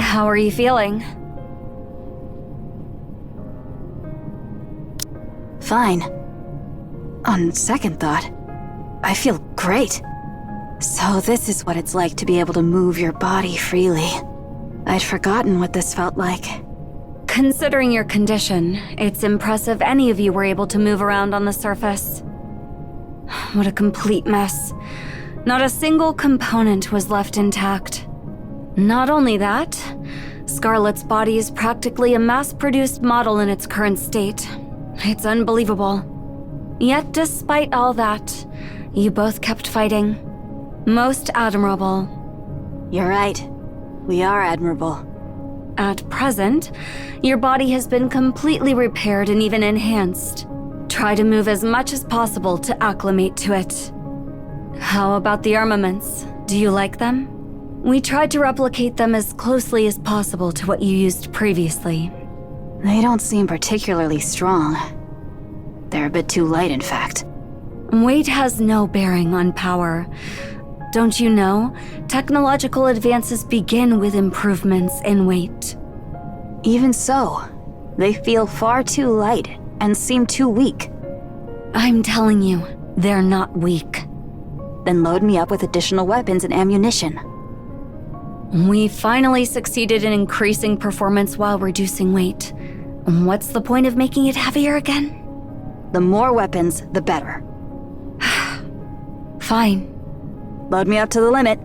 How are you feeling? Fine. On second thought, I feel great. So this is what it's like to be able to move your body freely. I'd forgotten what this felt like. Considering your condition, it's impressive any of you were able to move around on the surface. What a complete mess. Not a single component was left intact. Not only that, Scarlet's body is practically a mass-produced model in its current state. It's unbelievable. Yet despite all that, you both kept fighting. Most admirable. You're right. We are admirable. At present, your body has been completely repaired and even enhanced. Try to move as much as possible to acclimate to it. How about the armaments? Do you like them? We tried to replicate them as closely as possible to what you used previously. They don't seem particularly strong. They're a bit too light, in fact. Weight has no bearing on power. Don't you know? Technological advances begin with improvements in weight. Even so, they feel far too light and seem too weak. I'm telling you, they're not weak. Then load me up with additional weapons and ammunition. We finally succeeded in increasing performance while reducing weight. What's the point of making it heavier again? The more weapons, the better. Fine. Load me up to the limit.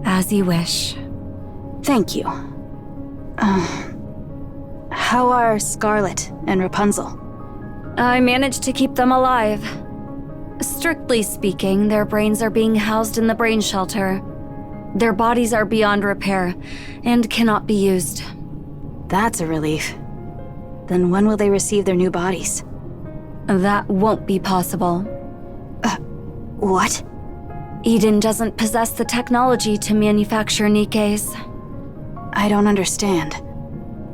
As you wish. Thank you. How are Scarlet and Rapunzel? I managed to keep them alive. Strictly speaking, their brains are being housed in the brain shelter. Their bodies are beyond repair and cannot be used. That's a relief. Then when will they receive their new bodies? That won't be possible. What? Eden doesn't possess the technology to manufacture Nikkes. I don't understand.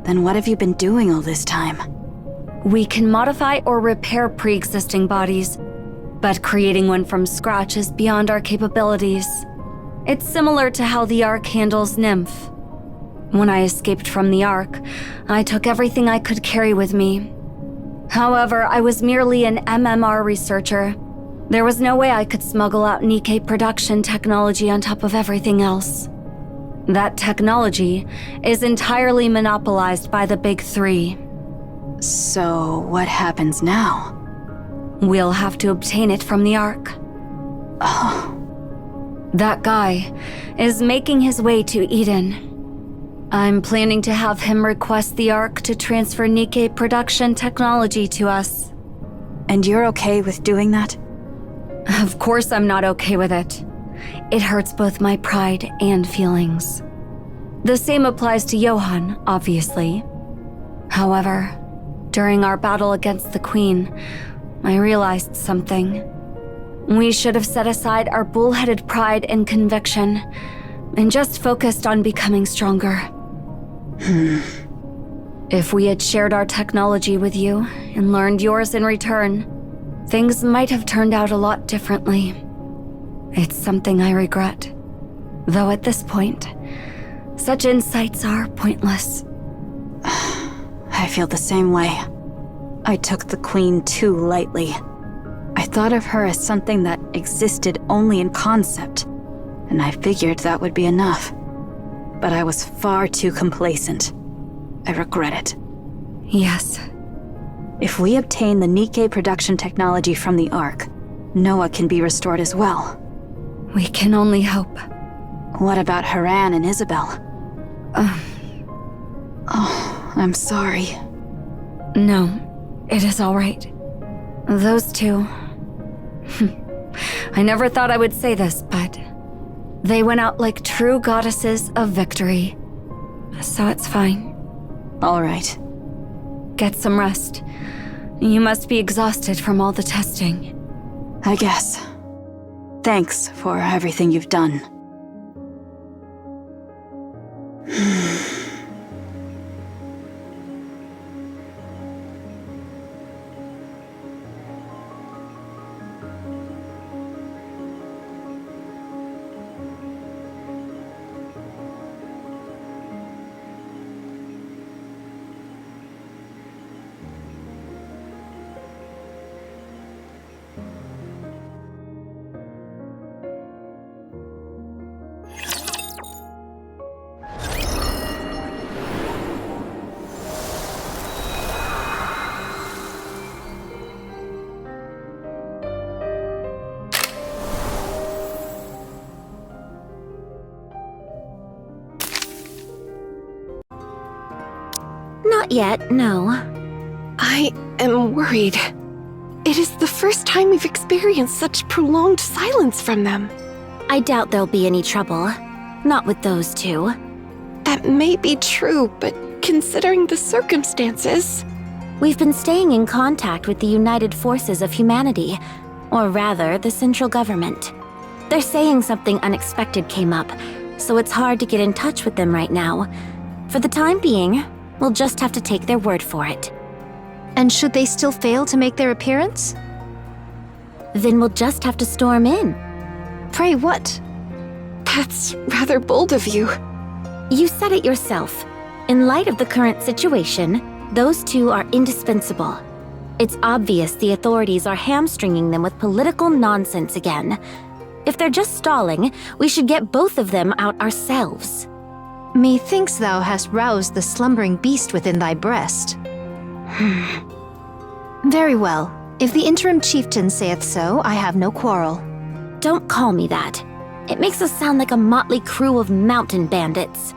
Then what have you been doing all this time? We can modify or repair pre-existing bodies, but creating one from scratch is beyond our capabilities. It's similar to how the ARK handles Nymph. When I escaped from the ARK, I took everything I could carry with me. However, I was merely an MMR researcher. There was no way I could smuggle out Nikke production technology on top of everything else. That technology is entirely monopolized by the Big Three. So, what happens now? We'll have to obtain it from the ARK. Oh. That guy is making his way to Eden. I'm planning to have him request the ARK to transfer Nikke production technology to us. And you're okay with doing that? Of course I'm not okay with it. It hurts both my pride and feelings. The same applies to Johan, obviously. However, during our battle against the Queen, I realized something. We should have set aside our bullheaded pride and conviction, and just focused on becoming stronger. If we had shared our technology with you, and learned yours in return, things might have turned out a lot differently. It's something I regret. Though at this point, such insights are pointless. I feel the same way. I took the Queen too lightly. I thought of her as something that existed only in concept, and I figured that would be enough. But I was far too complacent. I regret it. Yes. If we obtain the Nikke production technology from the ARK, Noah can be restored as well. We can only hope. What about Haran and Isabel? Oh, I'm sorry. No, it is all right. Those two... I never thought I would say this, but... they went out like true goddesses of victory. So it's fine. All right. Get some rest. You must be exhausted from all the testing. I guess. Thanks for everything you've done. Not yet, no. I am worried. It is the first time we've experienced such prolonged silence from them. I doubt there'll be any trouble. Not with those two. That may be true, but considering the circumstances... We've been staying in contact with the United Forces of Humanity, or rather, the central government. They're saying something unexpected came up, so it's hard to get in touch with them right now. For the time being, we'll just have to take their word for it. And should they still fail to make their appearance? Then we'll just have to storm in. Pray what? That's rather bold of you. You said it yourself. In light of the current situation, those two are indispensable. It's obvious the authorities are hamstringing them with political nonsense again. If they're just stalling, we should get both of them out ourselves. Methinks thou hast roused the slumbering beast within thy breast. Very well. If the interim chieftain saith so, I have no quarrel. Don't call me that. It makes us sound like a motley crew of mountain bandits.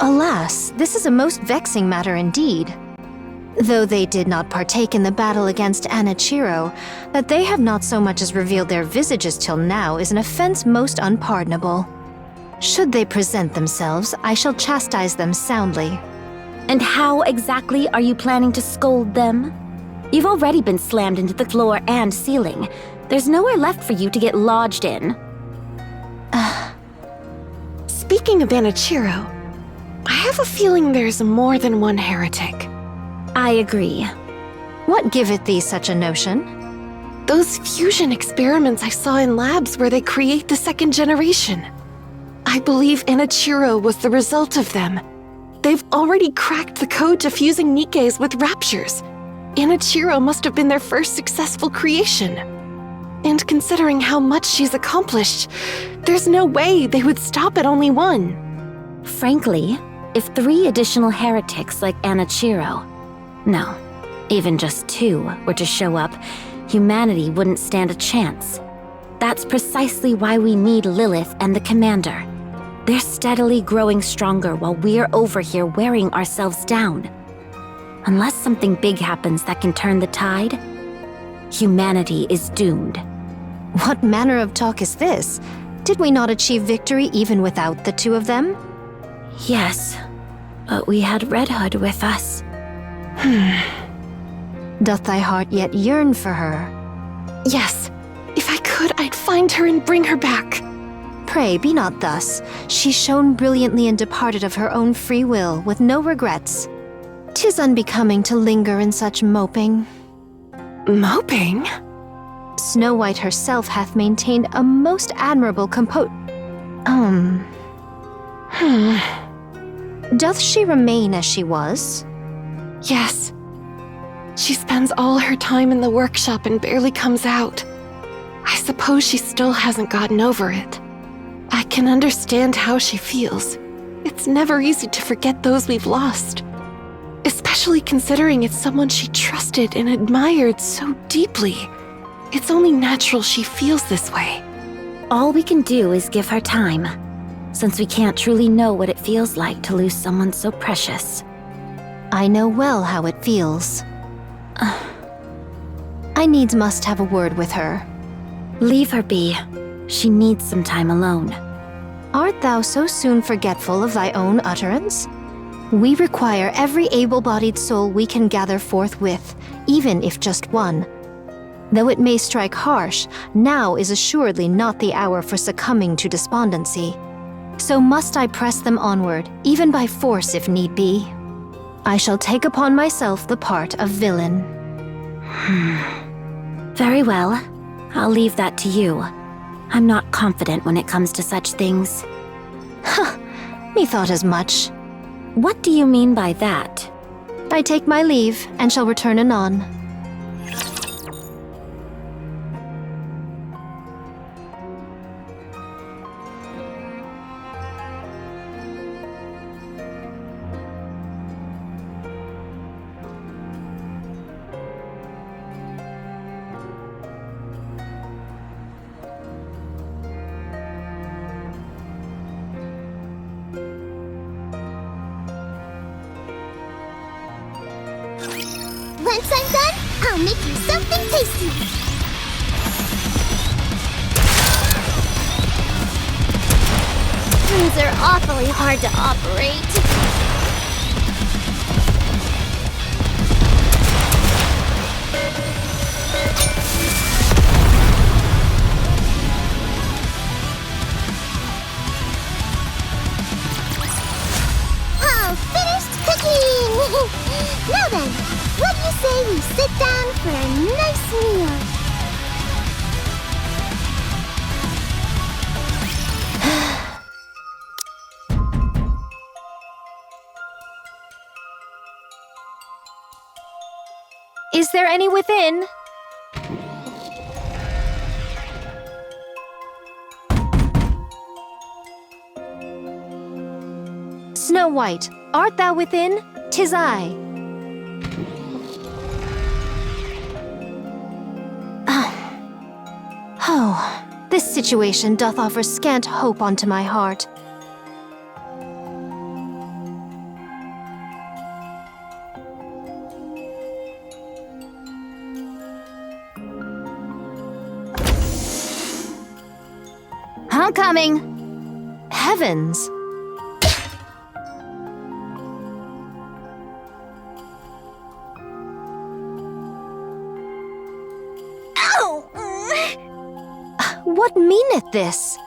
Alas, this is a most vexing matter indeed. Though they did not partake in the battle against Anichiro, that they have not so much as revealed their visages till now is an offense most unpardonable. Should they present themselves, I shall chastise them soundly. And how exactly are you planning to scold them? You've already been slammed into the floor and ceiling. There's nowhere left for you to get lodged in. Speaking of Anichiro, I have a feeling there's more than one heretic. I agree. What giveth thee such a notion? Those fusion experiments I saw in labs where they create the second generation. I believe Anichiro was the result of them. They've already cracked the code to fusing Nikkes with raptures. Anichiro must have been their first successful creation. And considering how much she's accomplished, there's no way they would stop at only one. Frankly, if 3 additional heretics like Anichiro, no, even just 2 were to show up, humanity wouldn't stand a chance. That's precisely why we need Lilith and the Commander. They're steadily growing stronger while we're over here wearing ourselves down. Unless something big happens that can turn the tide, humanity is doomed. What manner of talk is this? Did we not achieve victory even without the 2 of them? Yes, but we had Red Hood with us. Doth thy heart yet yearn for her? Yes, if I could, I'd find her and bring her back. Pray, be not thus. She shone brilliantly and departed of her own free will, with no regrets. 'Tis unbecoming to linger in such moping. Moping? Snow White herself hath maintained a most admirable Doth she remain as she was? Yes. She spends all her time in the workshop and barely comes out. I suppose she still hasn't gotten over it. I can understand how she feels. It's never easy to forget those we've lost. Especially considering it's someone she trusted and admired so deeply. It's only natural she feels this way. All we can do is give her time, since we can't truly know what it feels like to lose someone so precious. I know well how it feels. I needs must have a word with her. Leave her be. She needs some time alone. Art thou so soon forgetful of thy own utterance? We require every able-bodied soul we can gather forthwith, even if just one. Though it may strike harsh, now is assuredly not the hour for succumbing to despondency. So must I press them onward, even by force if need be. I shall take upon myself the part of villain. Very well. I'll leave that to you. I'm not confident when it comes to such things. Methought as much. What do you mean by that? I take my leave, and shall return anon. Once I'm done, I'll make you something tasty. Things are awfully hard to operate. All finished cooking! Now then, what do you say we sit down for a nice meal? Is there any within? Snow White, art thou within? 'Tis I. Oh, this situation doth offer scant hope unto my heart. I'm coming. Heavens! What meaneth this?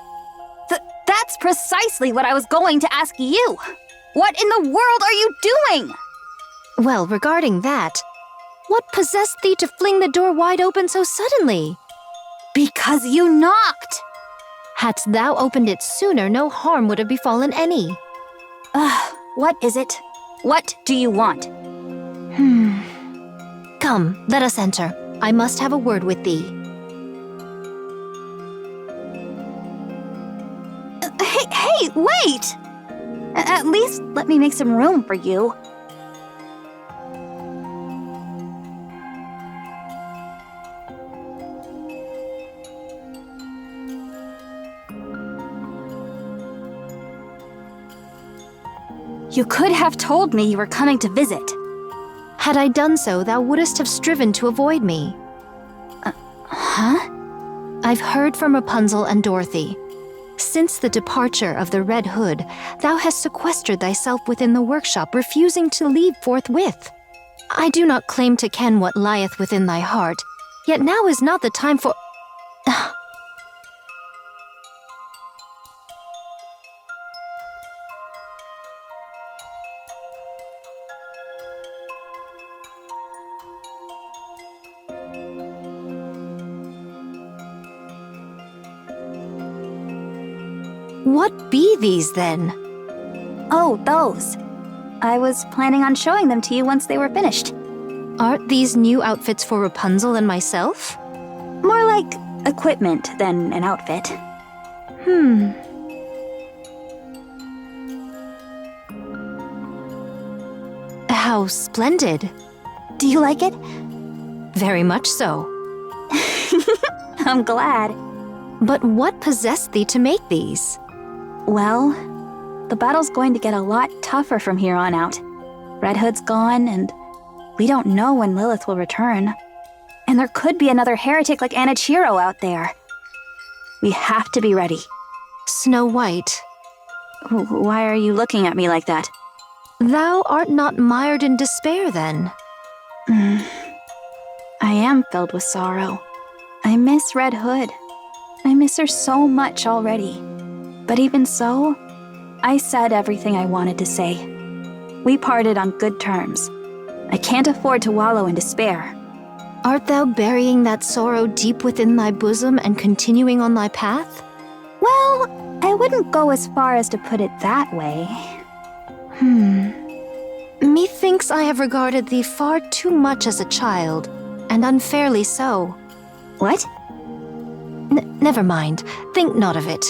That's precisely what I was going to ask you. What in the world are you doing? Well, regarding that, what possessed thee to fling the door wide open so suddenly? Because you knocked. Hadst thou opened it sooner, no harm would have befallen any. What is it? What do you want? Come, let us enter. I must have a word with thee. Hey, wait! At least let me make some room for you. You could have told me you were coming to visit. Had I done so, thou wouldst have striven to avoid me. Huh? I've heard from Rapunzel and Dorothy. Since the departure of the Red Hood, thou hast sequestered thyself within the workshop, refusing to leave forthwith. I do not claim to ken what lieth within thy heart, yet now is not the time for— What be these, then? Oh, those. I was planning on showing them to you once they were finished. Art these new outfits for Rapunzel and myself? More like equipment than an outfit. How splendid. Do you like it? Very much so. I'm glad. But what possessed thee to make these? Well, the battle's going to get a lot tougher from here on out. Red Hood's gone, and we don't know when Lilith will return. And there could be another heretic like Anichiro out there. We have to be ready. Snow White, Why are you looking at me like that? thou art not mired in despair, then? I am filled with sorrow. I miss Red Hood. I miss her so much already. But even so, I said everything I wanted to say. We parted on good terms. I can't afford to wallow in despair. Art thou burying that sorrow deep within thy bosom and continuing on thy path? Well, I wouldn't go as far as to put it that way. Methinks I have regarded thee far too much as a child, and unfairly so. What? Never mind, think not of it.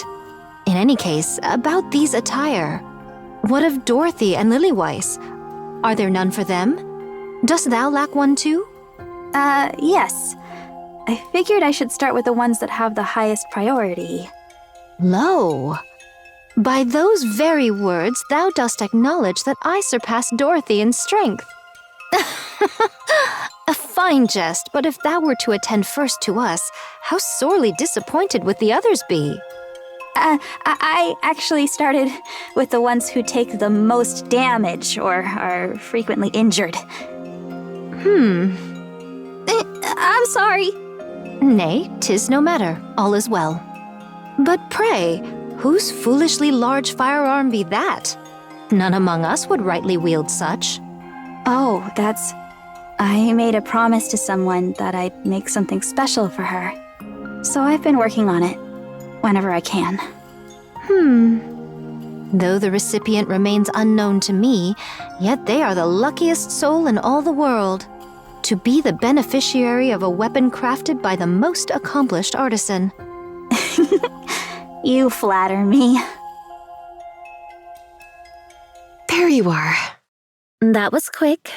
In any case, about these attire. What of Dorothy and Lilyweiss? Are there none for them? Dost thou lack one too? Yes. I figured I should start with the ones that have the highest priority. Lo! By those very words, thou dost acknowledge that I surpass Dorothy in strength. fine jest, but if thou were to attend first to us, how sorely disappointed would the others be? I actually started with the ones who take the most damage or are frequently injured. I'm sorry. Nay, 'tis no matter. All is well. But pray, whose foolishly large firearm be that? None among us would rightly wield such. Oh, I made a promise to someone that I'd make something special for her. So I've been working on it, whenever I can. Though the recipient remains unknown to me, yet they are the luckiest soul in all the world. To be the beneficiary of a weapon crafted by the most accomplished artisan. You flatter me. There you are. That was quick.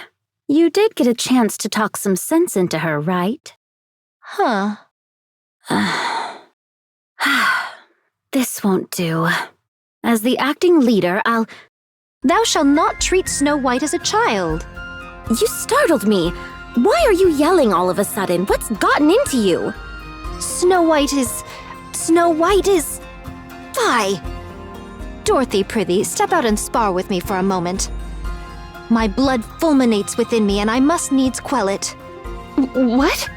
You did get a chance to talk some sense into her, right? Huh. This won't do. As the acting leader, Thou shalt not treat Snow White as a child. You startled me. Why are you yelling all of a sudden? What's gotten into you? Snow White is... Fie! Dorothy, prithee, step out and spar with me for a moment. My blood fulminates within me, and I must needs quell it. What?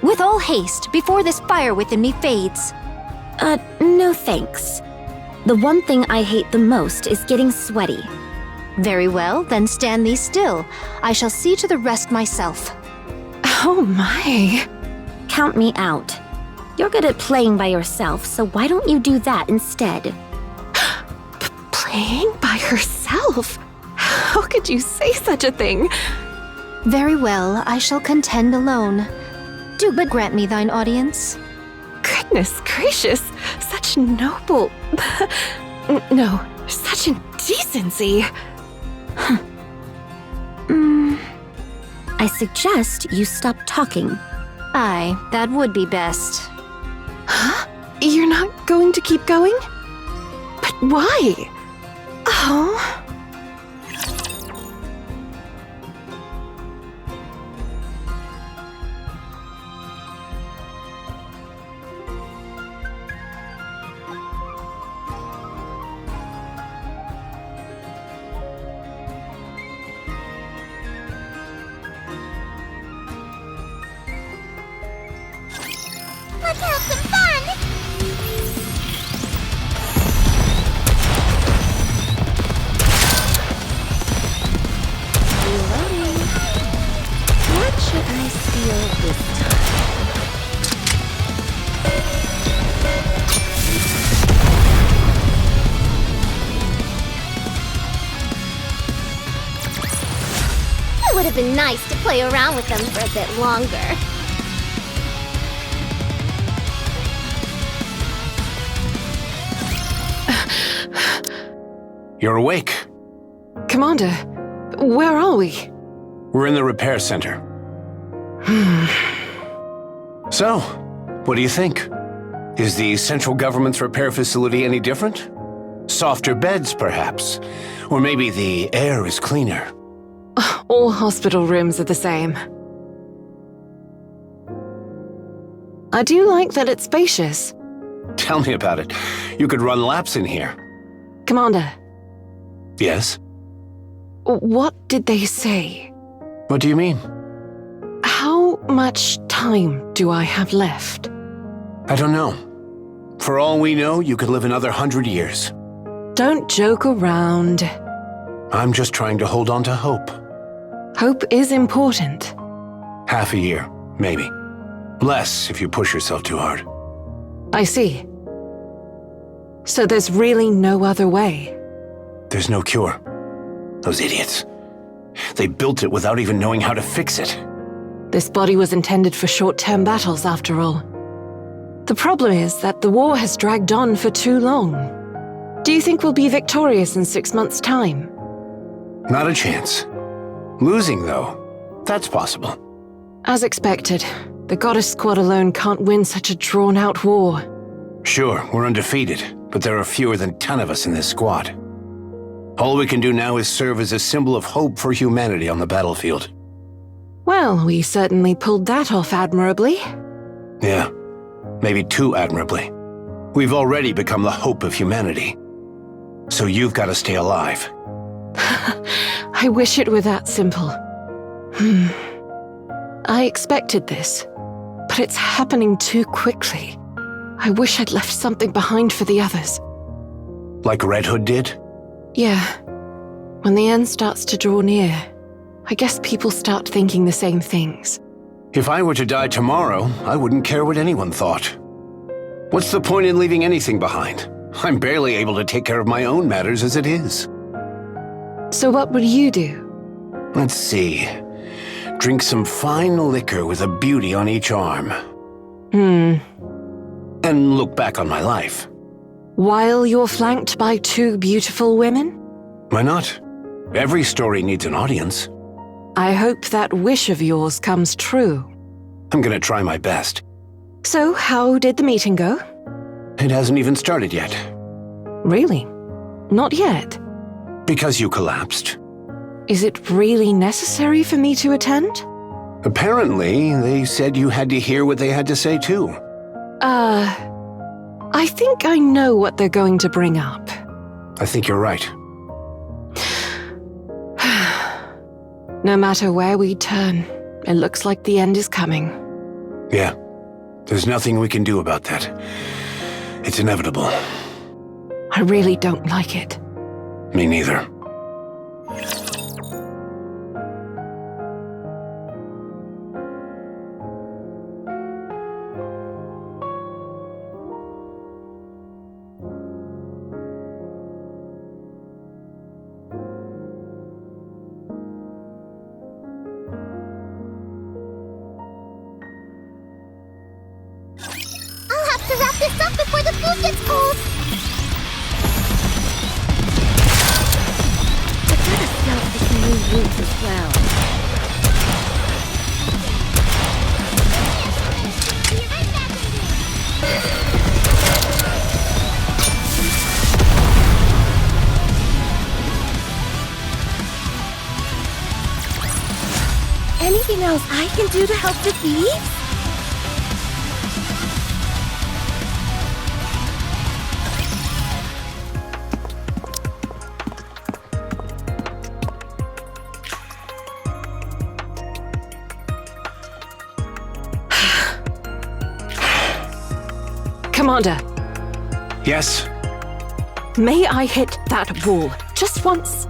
With all haste, before this fire within me fades. No thanks. The one thing I hate the most is getting sweaty. Very well, then stand thee still. I shall see to the rest myself. Oh my. Count me out. You're good at playing by yourself, so why don't you do that instead? Playing by herself? How could you say such a thing? Very well, I shall contend alone. Do but grant me thine audience. Goodness gracious, such noble... No, such indecency. I suggest you stop talking. Aye, that would be best. Huh? You're not going to keep going? But why? Oh... Let's have some fun! Reloading. What should I steal this time? It would have been nice to play around with them for a bit longer. You're awake. Commander, where are we? We're in the repair center. So, what do you think? Is the central government's repair facility any different? Softer beds, perhaps? Or maybe the air is cleaner? All hospital rooms are the same. I do like that it's spacious. Tell me about it. You could run laps in here. Commander, Yes? what did they say? What do you mean? How much time do I have left? I don't know. For all we know, you could live another 100 years. Don't joke around. I'm just trying to hold on to hope. Hope is important. Half a year, maybe. Less if you push yourself too hard. I see. So there's really no other way. There's no cure. Those idiots. They built it without even knowing how to fix it. This body was intended for short-term battles, after all. The problem is that the war has dragged on for too long. Do you think we'll be victorious in 6 months' time? Not a chance. Losing, though, that's possible. As expected, the Goddess Squad alone can't win such a drawn-out war. Sure, we're undefeated, but there are fewer than 10 of us in this squad. All we can do now is serve as a symbol of hope for humanity on the battlefield. Well, we certainly pulled that off admirably. Yeah, maybe too admirably. We've already become the hope of humanity. So you've got to stay alive. I wish it were that simple. I expected this, but it's happening too quickly. I wish I'd left something behind for the others. Like Red Hood did? Yeah. When the end starts to draw near, I guess people start thinking the same things. If I were to die tomorrow, I wouldn't care what anyone thought. What's the point in leaving anything behind? I'm barely able to take care of my own matters as it is. So what would you do? Let's see. Drink some fine liquor with a beauty on each arm. And look back on my life. While you're flanked by 2 beautiful women? Why not? Every story needs an audience. I hope that wish of yours comes true. I'm gonna try my best. So, how did the meeting go? It hasn't even started yet. Really? Not yet? Because you collapsed. Is it really necessary for me to attend? Apparently, they said you had to hear what they had to say too. I think I know what they're going to bring up. I think you're right. No matter where we turn, it looks like the end is coming. Yeah. There's nothing we can do about that. It's inevitable. I really don't like it. Me neither. I'll have to wrap this up before the food gets cold. I gotta scout for some new routes as well. Be right back in here. Anything else I can do to help the thieves? Commander, Yes? may I hit that wall just once?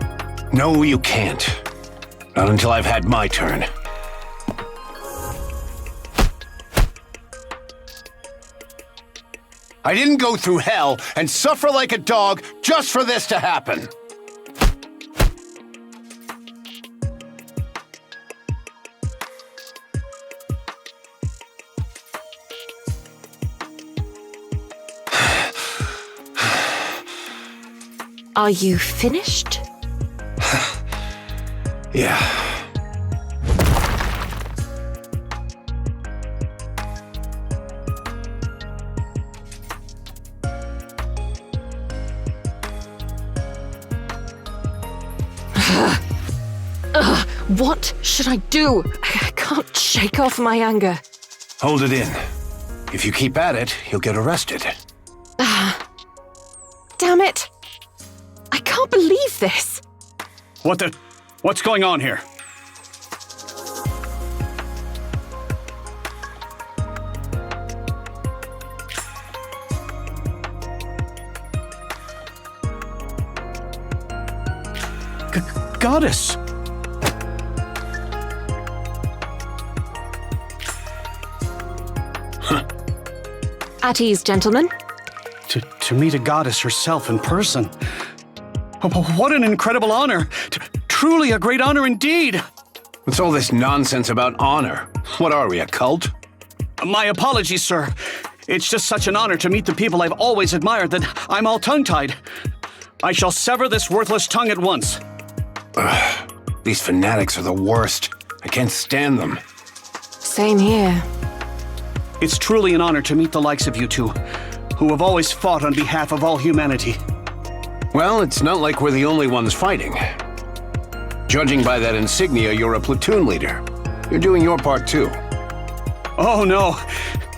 No, you can't. Not until I've had my turn. I didn't go through hell and suffer like a dog just for this to happen. Are you finished? Yeah. What should I do? I can't shake off my anger. Hold it in. If you keep at it, you'll get arrested. Damn it! I can't believe this. What's going on here? Goddess! At ease, gentlemen. To meet a goddess herself in person. What an incredible honor! Truly a great honor indeed! What's all this nonsense about honor? What are we, a cult? My apologies, sir. It's just such an honor to meet the people I've always admired that I'm all tongue-tied. I shall sever this worthless tongue at once. These fanatics are the worst. I can't stand them. Same here. It's truly an honor to meet the likes of you two, who have always fought on behalf of all humanity. Well, it's not like we're the only ones fighting. Judging by that insignia, you're a platoon leader. You're doing your part too. Oh no!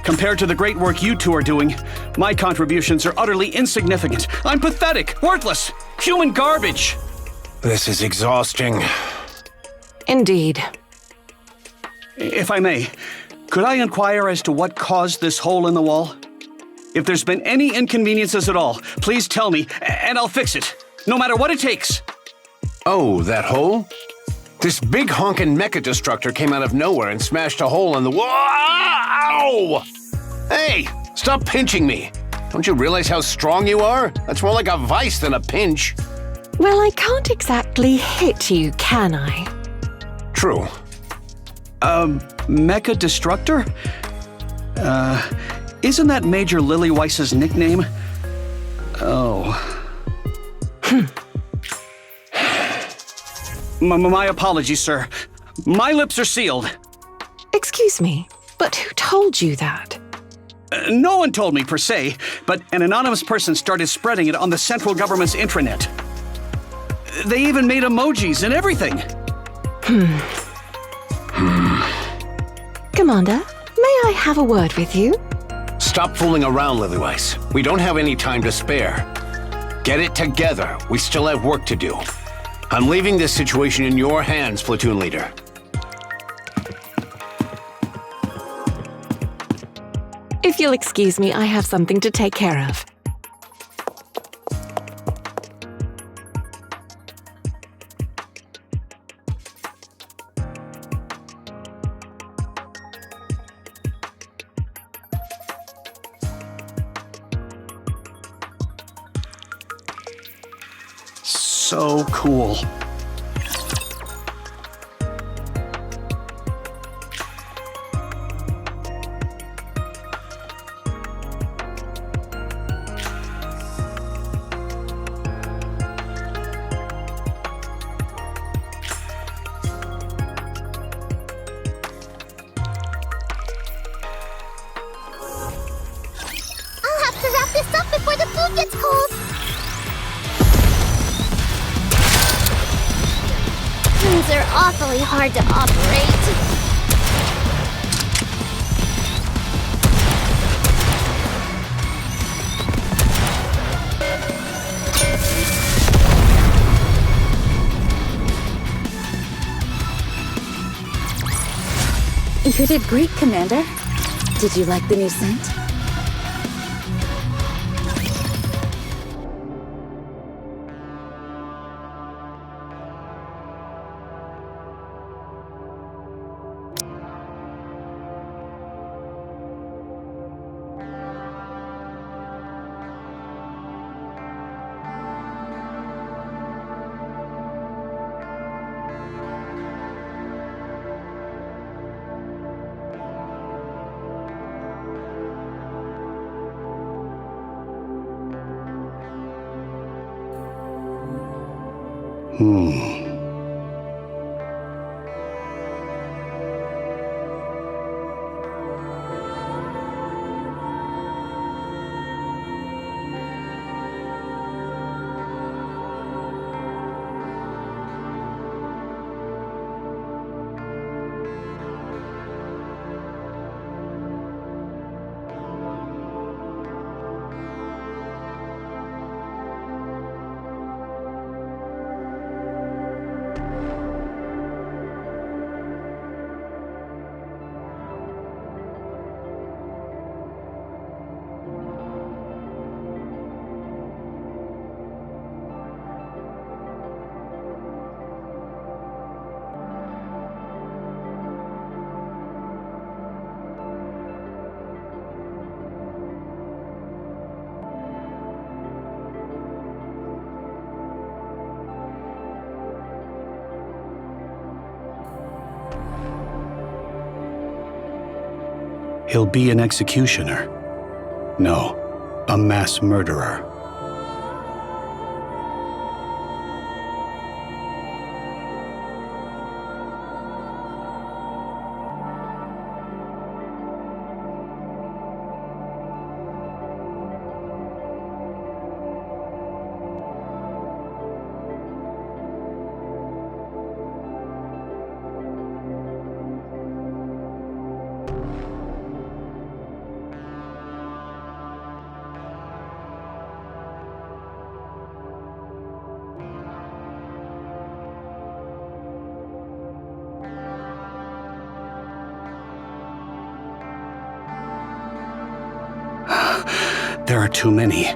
Compared to the great work you two are doing, my contributions are utterly insignificant. I'm pathetic, worthless, human garbage! This is exhausting. Indeed. If I may, could I inquire as to what caused this hole in the wall? If there's been any inconveniences at all, please tell me, and I'll fix it, no matter what it takes. Oh, that hole? This big honkin' mecha destructor came out of nowhere and smashed a hole in the wall. Ow! Hey, stop pinching me. Don't you realize how strong you are? That's more like a vice than a pinch. Well, I can't exactly hit you, can I? True. Mecha Destructor? Isn't that Major Lillyweiss's nickname? Oh. My apologies, sir. My lips are sealed. Excuse me, but who told you that? No one told me per se, but an anonymous person started spreading it on the central government's intranet. They even made emojis and everything. Commander, may I have a word with you? Stop fooling around, Lilyweiss. We don't have any time to spare. Get it together. We still have work to do. I'm leaving this situation in your hands, Platoon Leader. If you'll excuse me, I have something to take care of. So cool. I'll have to wrap this up before the food gets cold. Things are awfully hard to operate. You did great, Commander. Did you like the new scent? He'll be an executioner. No, a mass murderer. There are too many.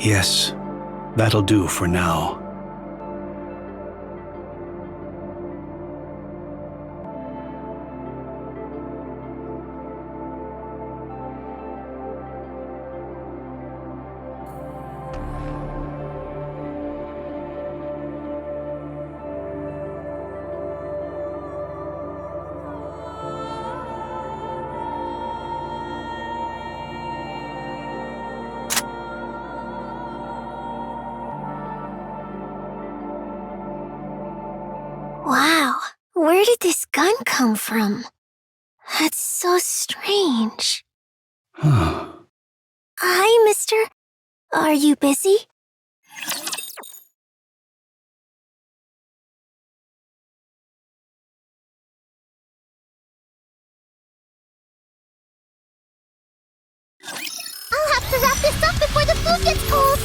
Yes, that'll do for now. Wow, where did this gun come from? That's so strange. Hi, mister. Are you busy? I'll have to wrap this up before the food gets cold.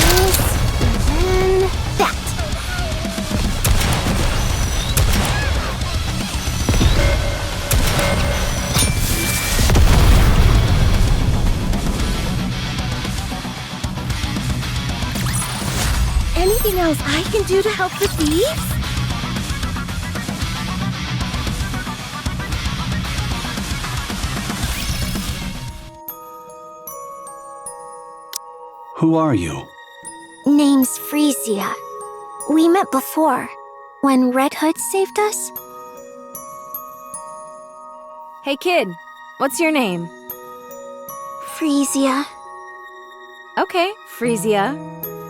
This, and then that. Anything else I can do to help the thieves? Who are you? Name's Frisia. We met before, when Red Hood saved us. Hey kid, what's your name? Frisia. Okay, Frisia.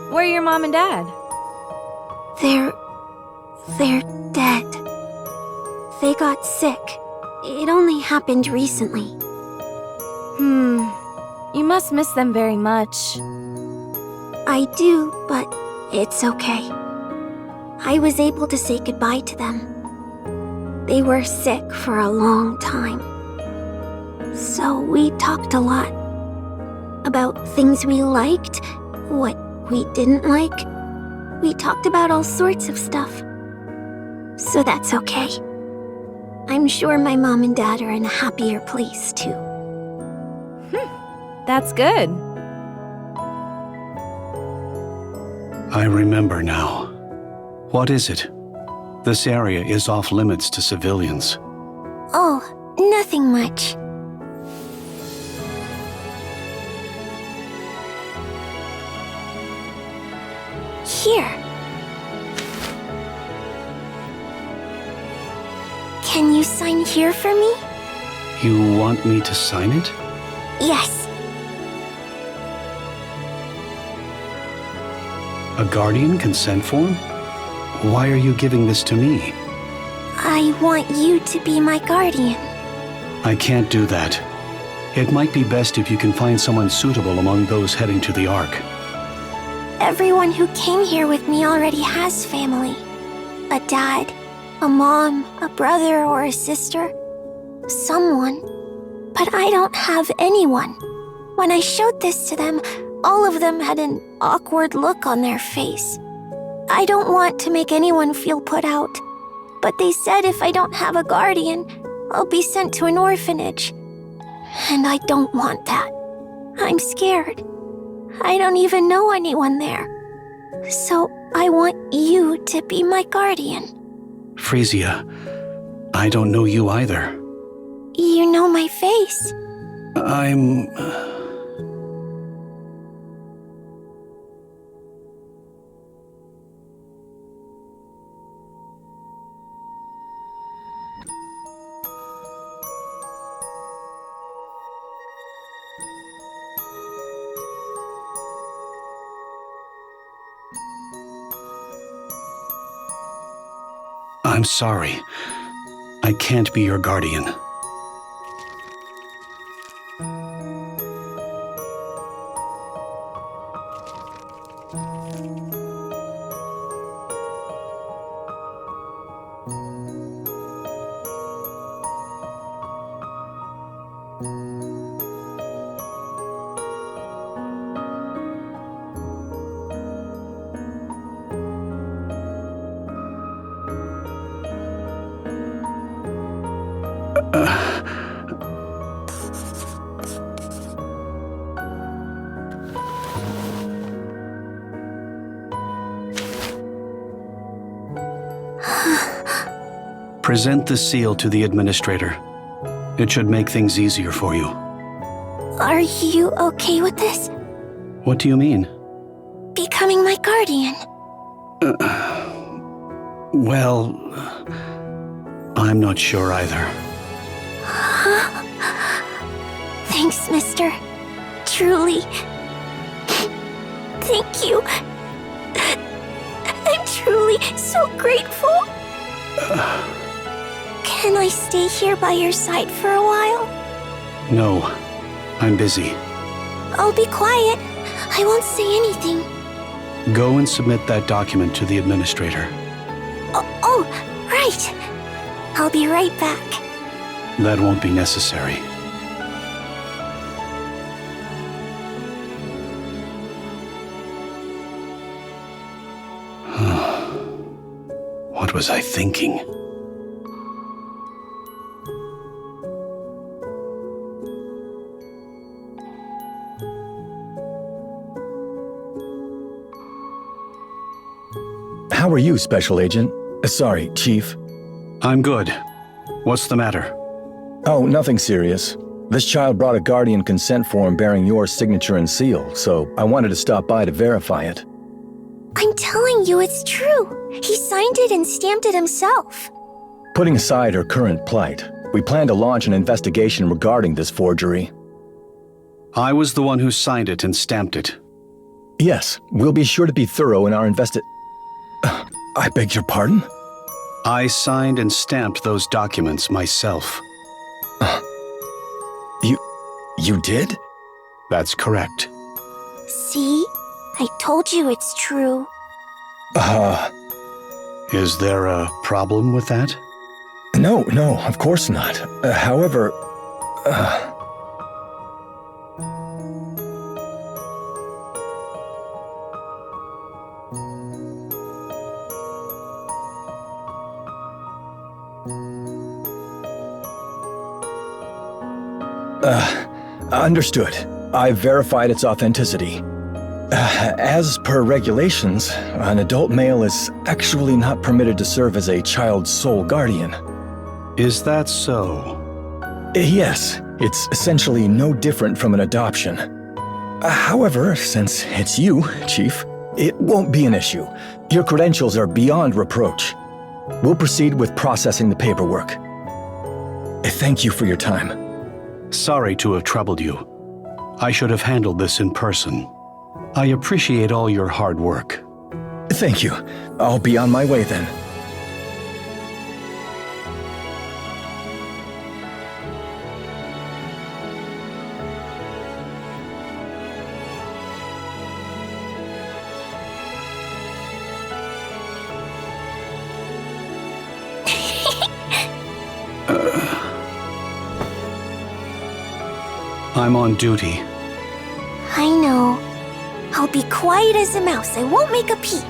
Where are your mom and dad? They're dead. They got sick. It only happened recently. You must miss them very much. I do, but it's okay. I was able to say goodbye to them. They were sick for a long time. So we talked a lot. About things we liked, what we didn't like. We talked about all sorts of stuff. So that's okay. I'm sure my mom and dad are in a happier place too. That's good. I remember now. What is it? This area is off limits to civilians. Oh, nothing much. Here. Can you sign here for me? You want me to sign it? Yes. A guardian consent form? Why are you giving this to me? I want you to be my guardian. I can't do that. It might be best if you can find someone suitable among those heading to the Ark. Everyone who came here with me already has family. A dad, a mom, a brother or a sister. Someone. But I don't have anyone. When I showed this to them, all of them had an awkward look on their face. I don't want to make anyone feel put out, but they said if I don't have a guardian, I'll be sent to an orphanage. And I don't want that. I'm scared. I don't even know anyone there. So I want you to be my guardian. Frisia, I don't know you either. You know my face. I'm... I'm sorry. I can't be your guardian. Present the seal to the administrator. It should make things easier for you. Are you okay with this? What do you mean? Becoming my guardian? Well, I'm not sure either. Thanks, mister. Truly. Thank you. I'm truly so grateful. Can I stay here by your side for a while? No, I'm busy. I'll be quiet. I won't say anything. Go and submit that document to the administrator. Oh, right. I'll be right back. That won't be necessary. What was I thinking? How are you, Special Agent? Sorry, Chief. I'm good. What's the matter? Oh, nothing serious. This child brought a Guardian consent form bearing your signature and seal, so I wanted to stop by to verify it. I'm telling you it's true. He signed it and stamped it himself. Putting aside her current plight, we plan to launch an investigation regarding this forgery. I was the one who signed it and stamped it. Yes, we'll be sure to be thorough in our I beg your pardon? I signed and stamped those documents myself. You did? That's correct. See? I told you it's true. Is there a problem with that? No, of course not. However, understood. I've verified its authenticity. As per regulations, an adult male is actually not permitted to serve as a child's sole guardian. Is that so? Yes, it's essentially no different from an adoption. However, since it's you, Chief, it won't be an issue. Your credentials are beyond reproach. We'll proceed with processing the paperwork. Thank you for your time. Sorry to have troubled you. I should have handled this in person. I appreciate all your hard work. Thank you. I'll be on my way then. I'm on duty. I know. I'll be quiet as a mouse. I won't make a peep.